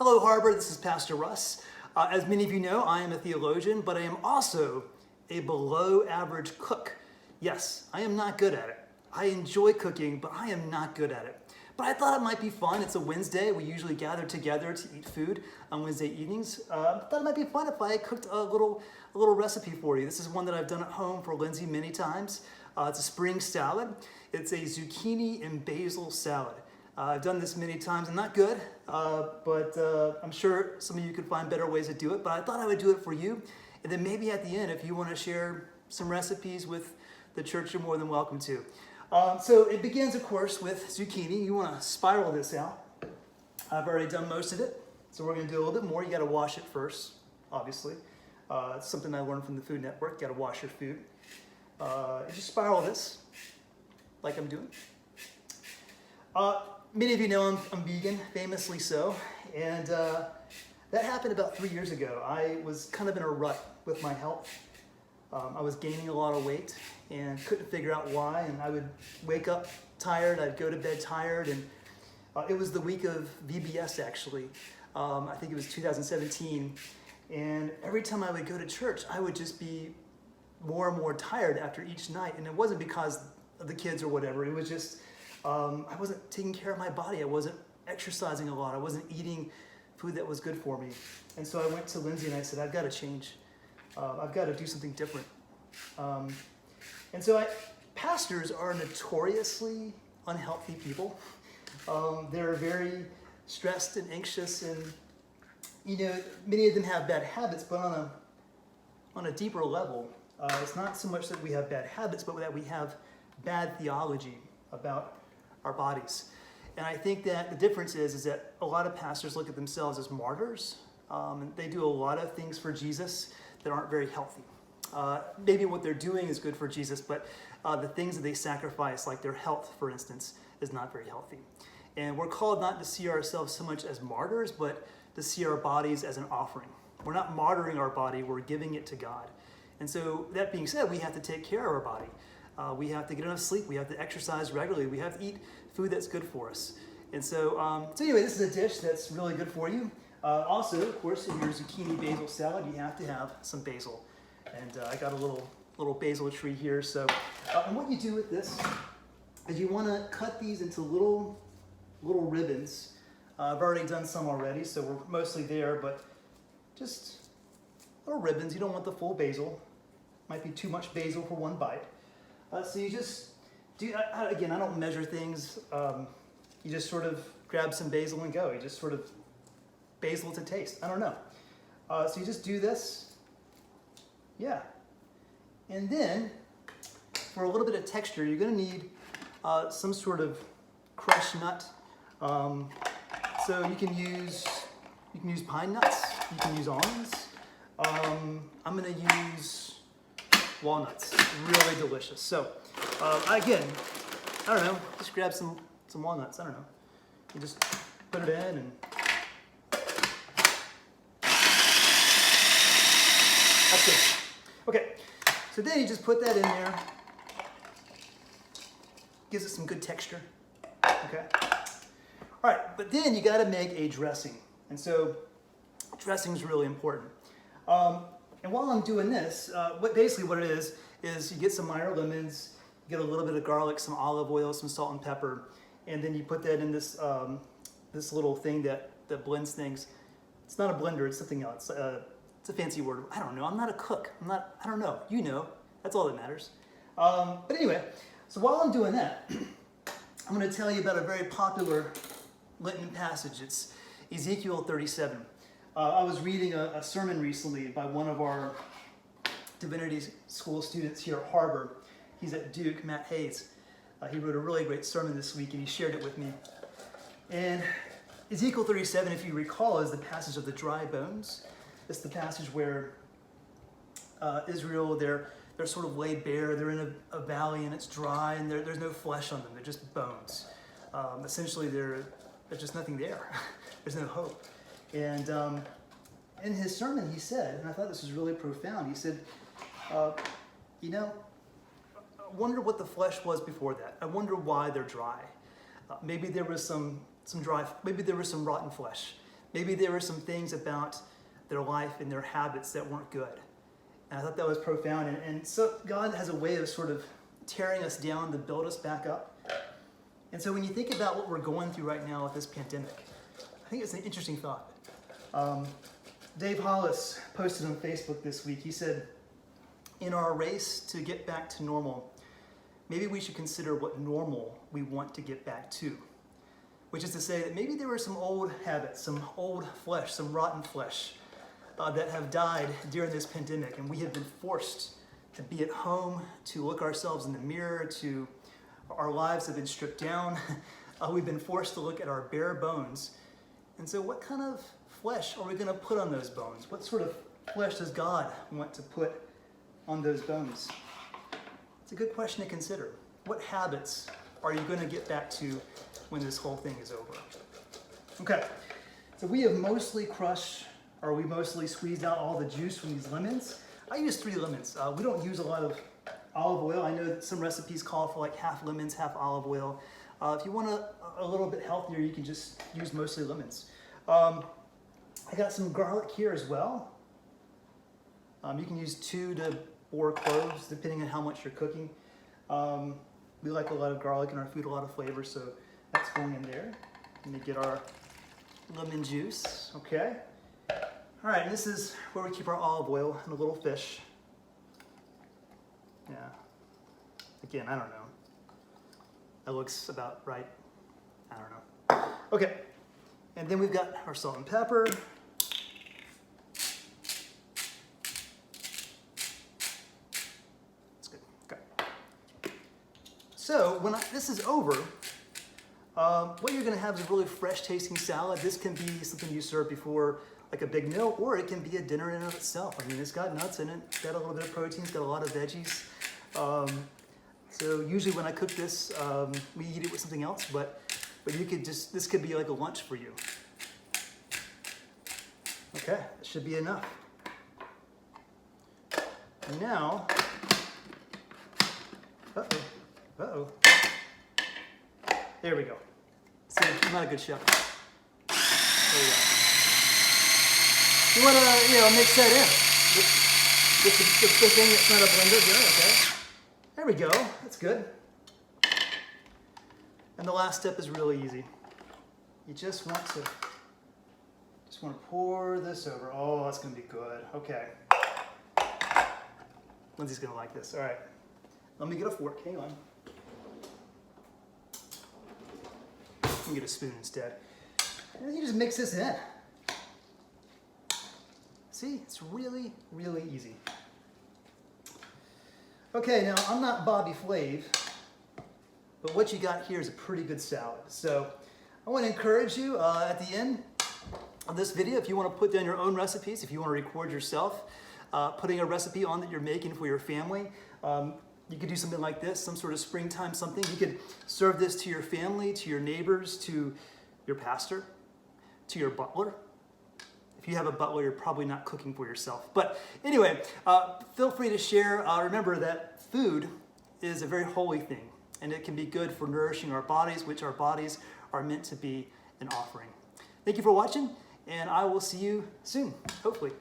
Hello, Harbor. This is Pastor Russ. As many of you know, I am a theologian, but I am also a below average cook. Yes, I am not good at it. I enjoy cooking, but I am not good at it. But I thought it might be fun. It's a Wednesday. We usually gather together to eat food on Wednesday evenings. I thought it might be fun if I cooked a little recipe for you. This is one that I've done at home for Lindsay many times. It's a spring salad. It's a zucchini and basil salad. I've done this many times. I'm not good, but I'm sure some of you could find better ways to do it. But I thought I would do it for you. And then maybe at the end, if you want to share some recipes with the church, you're more than welcome to. So it begins, of course, with zucchini. You want to spiral this out. I've already done most of it, so we're going to do a little bit more. You got to wash it first, obviously. It's something I learned from the Food Network. You got to wash your food. You just spiral this, like I'm doing. Many of you know I'm vegan, famously so, and that happened about 3 years ago. I was kind of in a rut with my health. I was gaining a lot of weight and couldn't figure out why, and I would wake up tired, I'd go to bed tired, and it was the week of VBS actually. I think it was 2017, and every time I would go to church, I would just be more and more tired after each night, and it wasn't because of the kids or whatever, it was just I wasn't taking care of my body. I wasn't exercising a lot. I wasn't eating food that was good for me. And so I went to Lindsay and I said, I've got to change. I've got to do something different. Pastors are notoriously unhealthy people. They're very stressed and anxious, and many of them have bad habits, but on a deeper level, it's not so much that we have bad habits, but that we have bad theology about our bodies. And I think that the difference is that a lot of pastors look at themselves as martyrs. They do a lot of things for Jesus that aren't very healthy. Maybe what they're doing is good for Jesus, but the things that they sacrifice, like their health, for instance, is not very healthy. And we're called not to see ourselves so much as martyrs, but to see our bodies as an offering. We're not martyring our body, we're giving it to God. And so that being said, we have to take care of our body. We have to get enough sleep. We have to exercise regularly. We have to eat food that's good for us. And so anyway, this is a dish that's really good for you. Also, of course, in your zucchini basil salad, you have to have some basil. And I got a little basil tree here. So, and what you do with this is you want to cut these into little ribbons. I've already done some already, so we're mostly there, but just little ribbons. You don't want the full basil. Might be too much basil for one bite. So you just do, again, I don't measure things. You just sort of grab some basil and go. You just sort of basil to taste. I don't know. So you just do this. Yeah. And then for a little bit of texture, you're going to need some sort of crushed nut. So you can use pine nuts. You can use almonds. I'm going to use walnuts. Really delicious. So again, I don't know, just grab some walnuts. I don't know. You just put it in and that's good. Okay, so then you just put that in there. Gives it some good texture. Okay. All right, but then you got to make a dressing, and so dressing is really important. And while I'm doing this, what it is you get some Meyer lemons, you get a little bit of garlic, some olive oil, some salt and pepper, and then you put that in this this little thing that blends things. It's not a blender, it's something else. It's a fancy word. I don't know. I'm not a cook. I don't know. You know. That's all that matters. But anyway, so while I'm doing that, I'm going to tell you about a very popular Lenten passage. It's Ezekiel 37. I was reading a sermon recently by one of our divinity school students here at Harbor. He's at Duke, Matt Hayes. He wrote a really great sermon this week, and he shared it with me. And Ezekiel 37, if you recall, is the passage of the dry bones. It's the passage where Israel, they're sort of laid bare. They're in a valley, and it's dry, and there's no flesh on them. They're just bones. Essentially, there's just nothing there. There's no hope. And in his sermon, he said, and I thought this was really profound, he said, I wonder what the flesh was before that. I wonder why they're dry. Maybe there was some rotten flesh Maybe there were some things about their life and their habits that weren't good. And I thought that was profound. And so God has a way of sort of tearing us down to build us back up. And so when you think about what we're going through right now with this pandemic, I think it's an interesting thought. Dave Hollis posted on Facebook this week. He said, in our race to get back to normal, maybe we should consider what normal we want to get back to. Which is to say that maybe there were some old habits, some old flesh, some rotten flesh that have died during this pandemic, and we have been forced to be at home, to look ourselves in the mirror, to our lives have been stripped down. We've been forced to look at our bare bones. And so what kind of flesh are we going to put on those bones? What sort of flesh does God want to put on those bones? It's a good question to consider. What habits are you going to get back to when this whole thing is over? Okay, so we have mostly crushed, or we mostly squeezed out all the juice from these lemons. I use 3 lemons. We don't use a lot of olive oil. I know that some recipes call for like half lemons, half olive oil. If you want a little bit healthier, you can just use mostly lemons. I got some garlic here as well. You can use 2 to 4 cloves, depending on how much you're cooking. We like a lot of garlic in our food, a lot of flavor, so that's going in there. Let me get our lemon juice, okay? All right, and this is where we keep our olive oil and a little fish. Yeah, again, I don't know. That looks about right. I don't know. Okay, and then we've got our salt and pepper. That's good, okay. So when this is over, what you're gonna have is a really fresh tasting salad. This can be something you serve before like a big meal, or it can be a dinner in and of itself. I mean, it's got nuts in it, it's got a little bit of protein, it's got a lot of veggies. So usually when I cook this, we eat it with something else, but you could just, this could be like a lunch for you. Okay, that should be enough. And now, uh-oh. There we go. See, I'm not a good chef. There we go. You want to, mix that in. With the thing that's not a blender here, okay? There we go, that's good. And the last step is really easy. You just want to pour this over. Oh, that's gonna be good, okay. Lindsay's gonna like this, all right. Let me get a fork, hang on. Let me get a spoon instead. And then you just mix this in. See, it's really, really easy. Okay, now I'm not Bobby Flav, but what you got here is a pretty good salad. So I want to encourage you at the end of this video, if you want to put down your own recipes, if you want to record yourself, putting a recipe on that you're making for your family, you could do something like this, some sort of springtime something. You could serve this to your family, to your neighbors, to your pastor, to your butler. If you have a butler, you're probably not cooking for yourself. But anyway, feel free to share. Remember that food is a very holy thing, and it can be good for nourishing our bodies, which our bodies are meant to be an offering. Thank you for watching, and I will see you soon, hopefully.